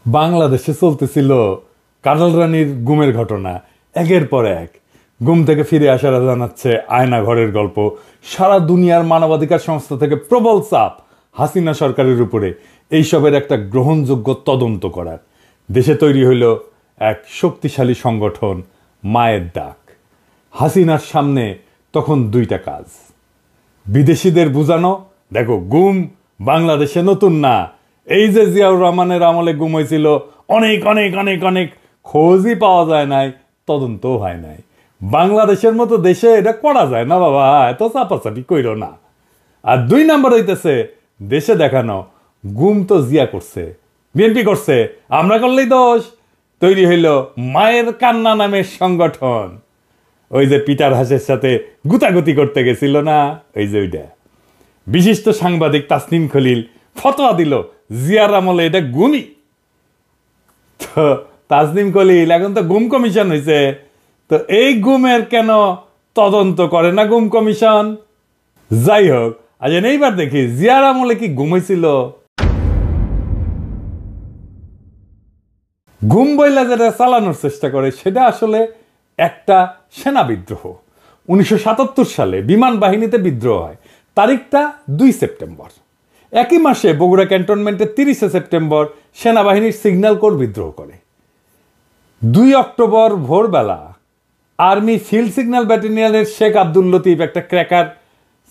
বাংলাদেশে চলতেছিল কাজল রানীর গুমের ঘটনা, একের পর এক। গুম থেকে ফিরে আসারা জানাচ্ছে আয়না ঘরের গল্প। সারা দুনিয়ার মানবাধিকার সংস্থা থেকে প্রবল চাপ হাসিনা সরকারের উপরে এইসবের একটা গ্রহণযোগ্য তদন্ত করার। দেশে তৈরি হইল এক শক্তিশালী সংগঠন মায়ের ডাক। হাসিনার সামনে তখন দুইটা কাজ: বিদেশিদের বুঝানো, দেখো গুম বাংলাদেশে নতুন না, এই যে জিয়াউর রহমানের আমলে গুম হয়েছিল অনেক অনেক অনেক অনেক খোঁজই পাওয়া যায় নাই, তদন্তও হয় নাই। বাংলাদেশের মতো দেশে এটা করা যায় না বাবা, এত চাপাচাপি কইরো না। আর 2 নম্বর হইতেছে দেশে দেখানো, গুম তো জিয়া করছে, বিএনপি করছে, আমরা করলেই দোষ। তৈরি হইল মায়ের কান্না নামের সংগঠন। ওই যে পিটার হাসের সাথে গুতাগুতি করতে গেছিল না, ওই যে ওইটা। বিশিষ্ট সাংবাদিক তাসনিম খলিল ফতোয়া দিল জিয়ার আমলে এটা গুমই। তো তাসনিম খলিল এখন তো গুম কমিশন হয়েছে, তো এই গুমের কেন তদন্ত করে না গুম কমিশন? যাই হোক, আজ এইবার দেখি জিয়ার আমলে কি গুম হয়েছিল। গুম বইলা যেটা চালানোর চেষ্টা করে সেটা আসলে একটা সেনা বিদ্রোহ। 1977 সালে বিমান বাহিনীতে বিদ্রোহ হয়, তারিখটা 2 সেপ্টেম্বর। একই মাসে বগুড়া ক্যান্টনমেন্টে 30 সেপ্টেম্বর সেনাবাহিনীর সিগন্যাল কোর বিদ্রোহ করে। 2 অক্টোবর ভোরবেলা আর্মি ফিল্ড সিগন্যাল ব্যাটালিয়নের শেখ আব্দুল লতিফ একটা ক্র্যাকার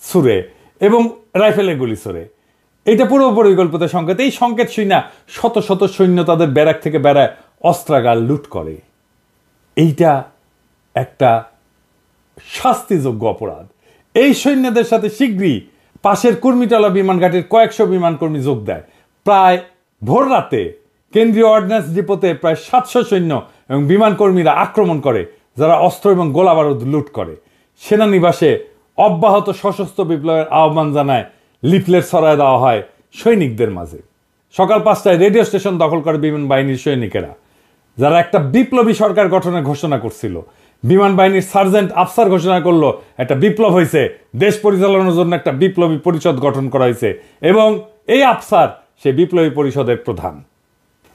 ছুড়ে এবং রাইফেলের গুলি ছুড়ে। এইটা পূর্ব পরিকল্পিত সংকেত। এই সংকেত শুই না শত শত সৈন্য তাদের ব্যারাক থেকে বেড়ায় অস্ত্রাগার লুট করে। এইটা একটা শাস্তিযোগ্য অপরাধ। এই সৈন্যদের সাথে শীঘ্রই পাশের কুর্মিটলা বিমান ঘাটের কয়েকশো বিমান কর্মী যোগ দেয়। প্রায় ভোর রাতে কেন্দ্রীয় অর্ডিন্যান্স ডিপোতে প্রায় 700 সৈন্য এবং বিমান কর্মীরা আক্রমণ করে, যারা অস্ত্র এবং গোলাবারুদ লুট করে। সেনানিবাসে অব্যাহত সশস্ত্র বিপ্লবের আহ্বান জানায় লিফলেট ছড়ায় দেওয়া হয় সৈনিকদের মাঝে। সকাল 5টায় রেডিও স্টেশন দখল করে বিমান বাহিনীর সৈনিকেরা, যারা একটা বিপ্লবী সরকার গঠনের ঘোষণা করছিল। বিমান বাহিনীর সার্জেন্ট আফসার ঘোষণা করলো একটা বিপ্লব হয়েছে, দেশ পরিচালনার জন্য একটা বিপ্লবী পরিষদ গঠন করা হয়েছে এবং এই আফসার সে বিপ্লবী পরিষদের প্রধান।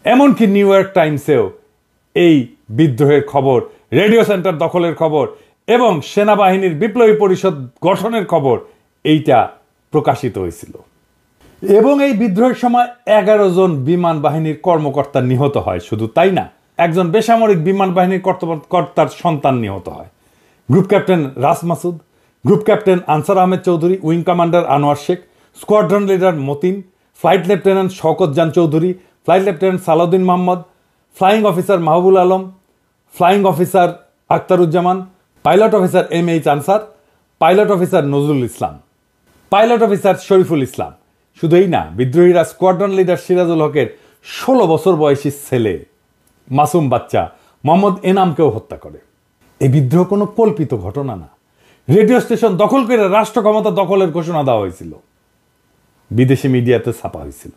এমনকি নিউ ইয়র্ক টাইমসেও এই বিদ্রোহের খবর, রেডিও সেন্টার দখলের খবর এবং সেনাবাহিনীর বিপ্লবী পরিষদ গঠনের খবর এইটা প্রকাশিত হয়েছিল। এবং এই বিদ্রোহের সময় 11 জন বিমান বাহিনীর কর্মকর্তা নিহত হয়। শুধু তাই না, একজন বেসামরিক বিমান বাহিনীর কর্তার সন্তান নিহত হয়। Group captain Ras Masud, group captain Ansar Ahmed Chowdhury, wing commander Anwar Sheikh, squadron leader Matin, flight lieutenant Shawkat Jan Chowdhury, flight lieutenant Salauddin Mohammad, flying officer Mahbul Alam, flying officer Akhtaruzzaman, pilot officer MH Ansar, pilot officer Nazrul Islam, pilot officer Shariful Islam. শুধু এই না, বিদ্রোহীরা স্কোয়াড্রন লিডার সিরাজুল হকের 16 বছর বয়সী ছেলে মাসুম বাচ্চা মোহাম্মদ এনামকেও হত্যা করে। এই বিদ্রোহ কোনো কল্পিত ঘটনা না। রেডিও স্টেশন দখল করে রাষ্ট্র ক্ষমতা দখলের ঘোষণা দেওয়া হয়েছিল, বিদেশি মিডিয়াতে ছাপা হয়েছিল।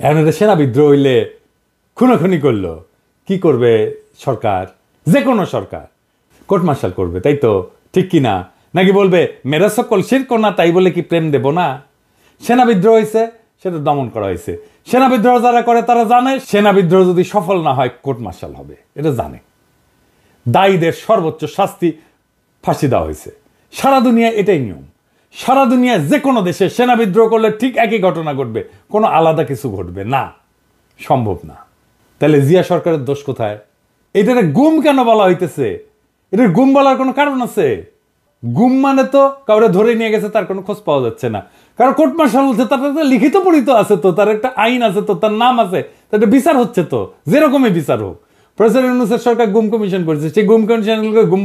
এখন এটা সেনা বিদ্রোহ হইলে খুনোখুনি করলো, কি করবে সরকার? যে কোনো সরকার কোর্ট মার্শাল করবে, তাই তো? ঠিক কি না? নাকি বলবে মেরা সকল শিরক না, তাই বলে কি প্রেম দেব না? সেনা বিদ্রোহ হয়েছে, সেটা দমন করা হয়েছে। সেনা বিদ্রোহ যারা করে তারা জানে সেনা বিদ্রোহ যদি সফল না হয় কোর্ট মার্শাল হবে, এটা জানে। দায়ীদের সর্বোচ্চ শাস্তি ফাঁসি দেওয়া হয়েছে। সারা দুনিয়া এটাই নিয়ম। সারা দুনিয়ায় যে কোনো দেশে সেনা বিদ্রোহ করলে ঠিক একই ঘটনা ঘটবে, কোনো আলাদা কিছু ঘটবে না, সম্ভব না। তাহলে জিয়া সরকারের দোষ কোথায়? এটারে গুম কেন বলা হইতেছে? এটার গুম বলার কোনো কারণ আছে? গুম মানে তো কাউরে ধরে নিয়ে গেছে, তার কোনো খোঁজ পাওয়া যাচ্ছে না। কারণ কোর্ট মার্শাল হচ্ছে, তার লিখিত পরিত আছে, তো তার একটা আইন আছে, তো তার নাম আছে, তার বিচার হচ্ছে, তো যেরকমই বিচার হোক। প্রফেসর ইউনূসের সরকার গুম কমিশন করেছে, সেই গুম কমিশনগুলোকে গুম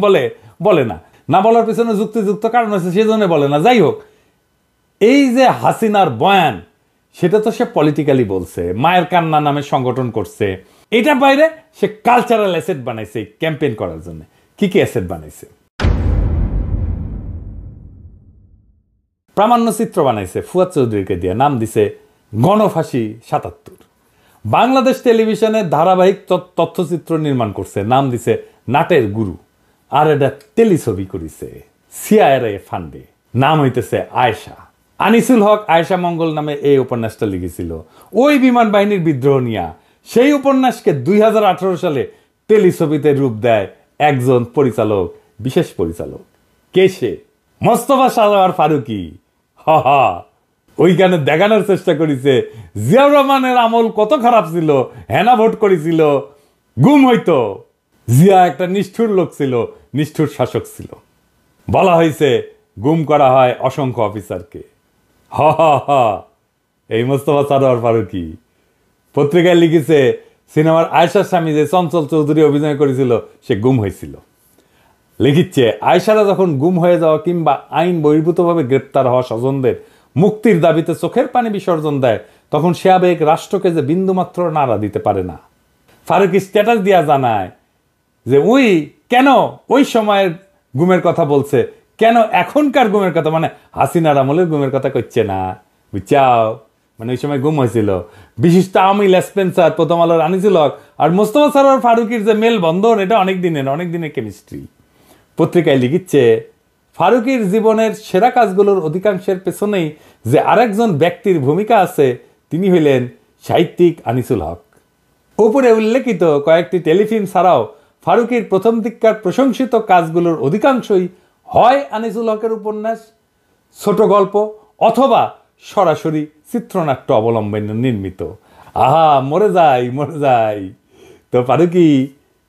বলে না। না বলার পেছনে যুক্তিযুক্ত কারণ আছে, সেই জন্য বলে না। যাই হোক, এই যে হাসিনার বয়ান, সেটা তো সে পলিটিক্যালি বলছে, মায়ের কান্না নামে সংগঠন করছে। এটা বাইরে সে কালচারাল অ্যাসেট বানাইছে ক্যাম্পেইন করার জন্য। কি কি অ্যাসেট বানাইছে? প্রামাণ্য চিত্র বানাইছে ফুয়াদ চৌধুরীকে দিয়ে, নাম দিছে গণফাঁসি 77। বাংলাদেশ টেলিভিশনে ধারাবাহিক তথ্যচিত্র নির্মাণ করছে, নাম দিছে নাটের গুরু। আর এটা টেলিছবি করিছে সিআইএ ফান্ডে, নাম হইতেছে আয়েশা। আনিসুল হক আয়েশা মঙ্গল নামে এই উপন্যাসটা লিখেছিল। ওই বিমান বাহিনীর বিদ্রোহ নিয়া সেই উপন্যাসকে 2018 সালে টেলিছবিতে রূপ দেয় একজন পরিচালক, বিশেষ পরিচালক। কে সে? মোস্তফা সারোয়ার ফারুকী। হা, ওইখানে দেখানোর চেষ্টা করেছে জিয়াউর রহমানের আমল কত খারাপ ছিল, হেনা ভোট করেছিল, গুম হইতো। জিয়া একটা নিষ্ঠুর লোক ছিল, নিষ্ঠুর শাসক ছিল। বলা হয়েছে গুম করা হয় অসংখ্য অফিসারকে। হা, এই মোস্তফা সারোয়ার ফারুকী পত্রিকায় লিখেছে সিনেমার আয়েশার স্বামী যে চঞ্চল চৌধুরী অভিনয় করেছিল সে গুম হয়েছিল। লিখিচ্ছে আয়েশারা যখন গুম হয়ে যাওয়া কিংবা আইন বহির্ভূতভাবে গ্রেপ্তার হওয়া স্বজনদের মুক্তির দাবিতে চোখের পানি বিসর্জন দেয়, তখন সে আবেগ রাষ্ট্রকে যে বিন্দুমাত্র নাড়া দিতে পারে না। ফারুকী স্ট্যাটাস দিয়া জানায় যে কেন ওই সময়ের গুমের কথা বলছে, কেন এখনকার গুমের কথা, মানে হাসিনার আমলের গুমের কথা করছে না, বুঝছাও? মানে ওই সময় গুম হয়েছিল বিশিষ্ট আওয়ামী লেসপেন্সার, প্রথম আলোর আনিসুল হক আর মোস্তফা সারোয়ার ফারুকীর যে মেল বন্ধন, এটা অনেক দিনের কেমিস্ট্রি। পত্রিকায় লিখিচ্ছে ফারুকীর জীবনের সেরা কাজগুলোর অধিকাংশের পেছনেই যে আরেকজন ব্যক্তির ভূমিকা আছে, তিনি হইলেন সাহিত্যিক আনিসুল হক। উপরে উল্লেখিত কয়েকটি টেলিফিল্ম ছাড়াও ফারুকীর প্রথম দিককার প্রশংসিত কাজগুলোর অধিকাংশই হয় আনিসুল হকের উপন্যাস, ছোট গল্প অথবা সরাসরি চিত্রনাট্য অবলম্বনে নির্মিত। মরে যাই। তো ফারুকী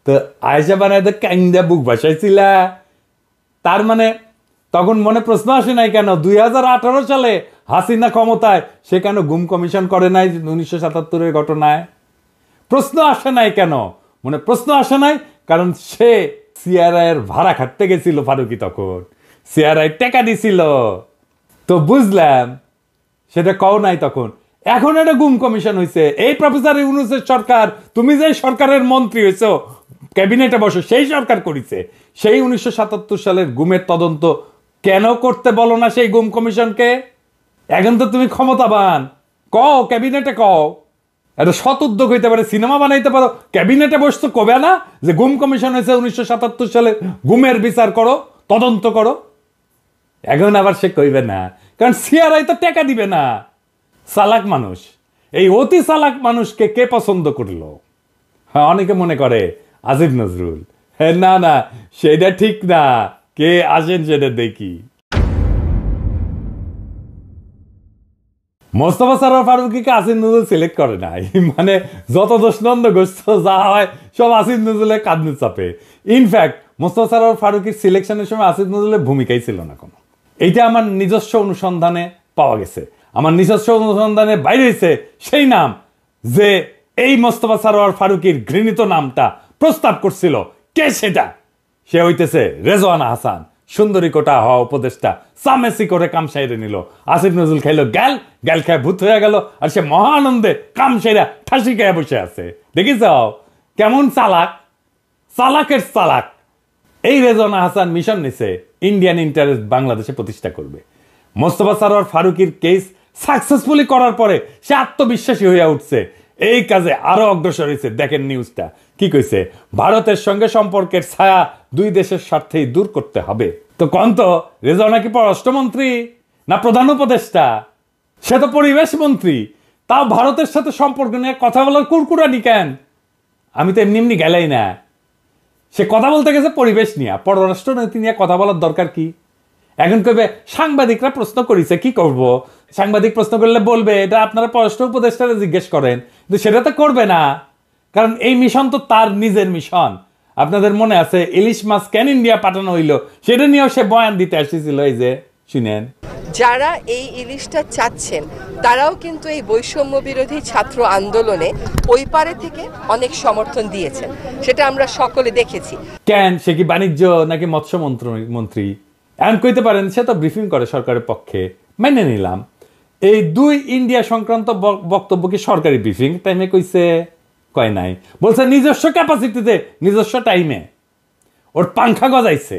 তো আয়েশা বানায় তো কাইন্দা বুক ভাসাইছিলা, তার মানে তখন মনে প্রশ্ন আসে নাই কেন 2018 সালে হাসিনা ক্ষমতায় সে কেন গুম কমিশন করে নাই 1977-এর ঘটনায়? প্রশ্ন আসে নাই কেন? মনে প্রশ্ন আসে নাই কারণ সে সিআরআই এর ভাড়া খাটতে গেছিল। ফারুকী তখন সিআরআই টাকা দিছিল, তো বুঝলাম সেটা কও নাই তখন। এখন এটা গুম কমিশন হয়েছে, এই প্রফেসর ইউনূসের সরকার, তুমি যে সরকারের মন্ত্রী হয়েছো, ক্যাবিনেটে বসো, সেই সরকার করেছে। সেই 1977 সালের গুমের তদন্ত কেন করতে বলো না সেই গুম কমিশনকে? এখন তো তুমি ক্ষমতাবান, কও, ক্যাবিনেটে কও। এটা সৎ উদ্যোগ হইতে পারে, সিনেমা বানাইতে পারো, ক্যাবিনেটে বসতো কবে না যে গুম কমিশন হয়েছে 1977 সালে, গুমের বিচার করো, তদন্ত করো। এখন আবার সে কইবে না, কারণ সিআরআই তো টাকা দিবে না। চালাক মানুষ, এই অতি চালাক মানুষকে কে পছন্দ করলো? হ্যাঁ, অনেকে মনে করে আসিফ নজরুল। হ্যাঁ, না, সেটা ঠিক না। কে আসেন সেটা দেখি। মোস্তফা সারোয়ার ফারুকীকে আসিফ নজরুল সিলেক্ট করে নাই, মানে যত দোষ নন্দ গোষ্ঠ যা হয় সব আসিফ নজরুলের কাঁধে চাপে। ইনফ্যাক্ট মোস্তফা সারোয়ার ফারুকীর সিলেকশনের সময় আসিফ নজরুলের ভূমিকাই ছিল না কোনো। এইটা আমার নিজস্ব অনুসন্ধানে পাওয়া গেছে। আমার নিজস্ব অনুসন্ধানে বাইরে হয়েছে সেই নাম যে এই মোস্তফা সারোয়ার ফারুকীর ঘৃণিত নামটা প্রস্তাব করছিল। কে সেটা? সে হইতেছে রেজওয়ানা হাসান, সুন্দরী কোটা হওয়া উপদেষ্টা। সামেসি করে কাম সাইরে নিল। আসিফ নজরুল খাইলো গ্যাল খায় ভূত হয়ে গেল, আর সে মহা আনন্দে কাম সাইরা ঠাসি খায় বসে আছে। দেখিস কেমন চালাকের চালাক। এই রেজওয়ানা হাসান মিশন নিছে ইন্ডিয়ান ইন্টারেস্ট বাংলাদেশে প্রতিষ্ঠা করবে। মোস্তফা সারোয়ার ফারুকীর কেস সাকসেসফুলি করার পরে সে আত্মবিশ্বাসী হয়ে উঠছে, এই কাজে আরো অগ্রসর হয়েছে। দেখেন নিউজটা কি কইছে, ভারতের সঙ্গে সম্পর্কের ছায়া দুই দেশের স্বার্থেই দূর করতে হবে। তো কন্ত রেজওয়ানা কি পররাষ্ট্রমন্ত্রী না প্রধান উপদেষ্টা? সে তো পরিবেশ মন্ত্রী, তাও ভারতের সাথে সম্পর্ক নিয়ে কথা বলার কুরকুরানি কেন? আমি তো এমনি গেলাই না। সে কথা বলতে গেছে পরিবেশ নিয়ে, পররাষ্ট্র নীতি নিয়ে কথা বলার দরকার কি? এখন কইবে সাংবাদিকরা প্রশ্ন করেছে, কি করব? সাংবাদিক প্রশ্ন করলে বলবে এটা আপনারা পররাষ্ট্র উপদেষ্টারা জিজ্ঞেস করেন, কিন্তু সেটা তো করবে না, কারণ এই মিশন তো তার নিজের মিশন। আপনাদের মনে আছে ইলিশ মাছ কেন ইন্ডিয়া পাঠানো হইলো, সেটা নিয়েও সে বয়ান দিতে আসছিল। এই যে শুনেন, যারা এই ইলিশটা চাচ্ছেন তারাও কিন্তু এই বৈষম্য বিরোধী ছাত্র আন্দোলনে ওই পারে থেকে অনেক সমর্থন দিয়েছেন, সেটা আমরা সকলে দেখেছি। কেন সে কি বাণিজ্য নাকি মৎস্য মন্ত্রী? এমন কইতে পারেন সে তো ব্রিফিং করে সরকারের পক্ষে, মেনে নিলাম। এই দুই ইন্ডিয়া সংক্রান্ত বক্তব্য কি সরকারি ব্রিফিং টাইমে কইছে? কয় নাই, বলছে নিজস্ব ক্যাপাসিটিতে, নিজস্ব টাইমে ওর পাংখা গজাইছে।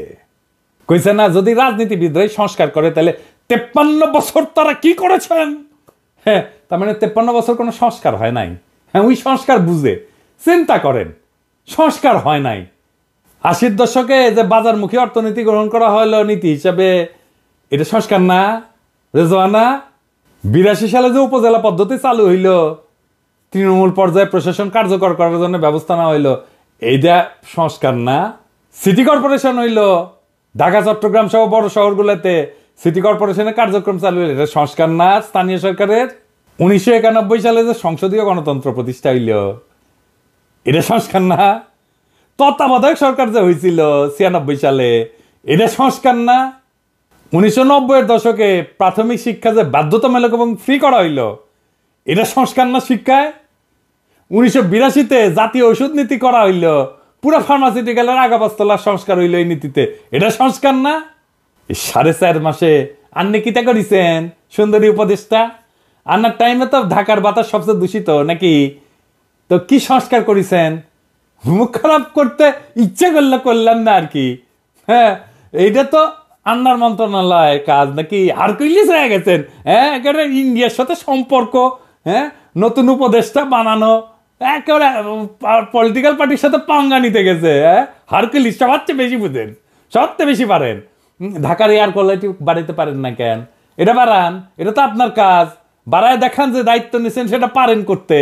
কইছে না যদি রাজনীতিবিদরাই সংস্কার করে তাহলে 53 বছর তারা কি করেছেন? হ্যাঁ, তার মানে 53 বছর কোনো সংস্কার হয় নাই। হ্যাঁ, ওই সংস্কার বুঝে চিন্তা করেন, সংস্কার হয় নাই। 80-র দশকে যে বাজারমুখী অর্থনীতি গ্রহণ করা হলো নীতি হিসাবে, এটা সংস্কার না রেজওয়ানা? 82 সালে যে উপজেলা পদ্ধতি চালু হইল, তৃণমূল পর্যায়ে প্রশাসন কার্যকর করার জন্য ব্যবস্থা নেওয়া হইলো, এইটা সংস্কার না? সিটি কর্পোরেশন হইলো, ঢাকা চট্টগ্রাম সহ বড় শহরগুলোতে সিটি কর্পোরেশনের কার্যক্রম চালু হইলো, এটা সংস্কার না স্থানীয় সরকারের? 1991 সালে যে সংসদীয় গণতন্ত্র প্রতিষ্ঠা হইল, এটা সংস্কার না? তত্ত্বাবধায়ক সরকার যে হয়েছিল 96 সালে, এটা সংস্কার না? 1990-এর দশকে প্রাথমিক শিক্ষা যে বাধ্যতামূলক এবং ফ্রি করা হইল, এটা সংস্কার না শিক্ষায়? 1982-তে জাতীয় ওষুধ নীতি করা হইল, পুরো ফার্মাসিউটিক্যালের আগাপাস্তলার সংস্কার হইল এই নীতিতে, এটা সংস্কার না? 4.5 মাসে আন্নে কিতা করিছেন সুন্দরী উপদেষ্টা? আন্নার টাইমে তো ঢাকার বাতাস সবচেয়ে দূষিত নাকি? তো কি সংস্কার করেছেন? মুখ খারাপ করতে ইচ্ছে করলে করলাম না আর কি। হ্যাঁ, এইটা তো আন্নার মন্ত্রণালয়ের কাজ নাকি? হারকুলিস হয়ে গেছেন। হ্যাঁ, একেবারে ইন্ডিয়ার সাথে সম্পর্ক, হ্যাঁ, নতুন উপদেষ্টা বানানো, একেবারে পলিটিক্যাল পার্টির সাথে পাঙ্গা নিতে গেছে। হ্যাঁ, হারকুলিস সবার চেয়ে বেশি বুঝেন, সবচেয়ে বেশি পারেন। ঢাকার এয়ার কোয়ালিটি বাড়াইতে পারেন না কেন? এটা বাড়ান, এটা তো আপনার কাজ। বাড়ায় দেখান যে দায়িত্ব নিচ্ছেন, সেটা পারেন করতে।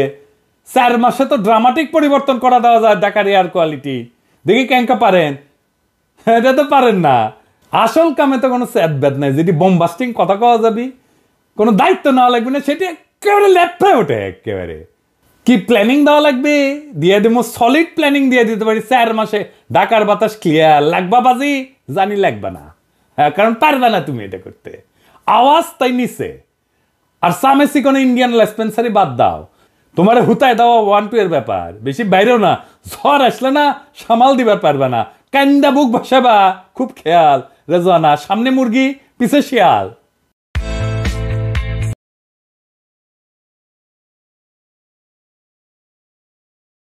4 মাসে তো ড্রামাটিক পরিবর্তন করা দেওয়া যায় ঢাকার এয়ার কোয়ালিটি। দেখি কেনকা পারেন? এটা তো পারেন না। আসল কামে তো কোনো স্যাদব্যাদ নাই, যেটি বোমবাস্টিং কথা কওয়া যাবি, কোনো দায়িত্ব নেওয়া লাগবে না, সেটি একেবারে লেফটে ওঠে। একেবারে কি প্ল্যানিং দেওয়া লাগবে? দিয়ে দেবো, সলিড প্ল্যানিং দিয়ে দিতে পারি। 4 মাসে ঢাকার বাতাস ক্লিয়ার। লাগবা বাজি? জানি লাগবা না। হ্যাঁ, কারণ পারবে না তুমি এটা করতে। আওয়াজ তাই নিচে। আর সামেসি কোনো ইন্ডিয়ান লেসপেন্সারি বাদ দাও, তোমার হুতায় দেওয়া 1-2 এর ব্যাপার, বেশি বাইরেও না। ঝড় আসলে না সামাল দিবার পারবে না, কান্দা বুক ভাসাবা। খুব খেয়াল রেজওয়ানা, সামনে মুরগি পিছে শিয়াল।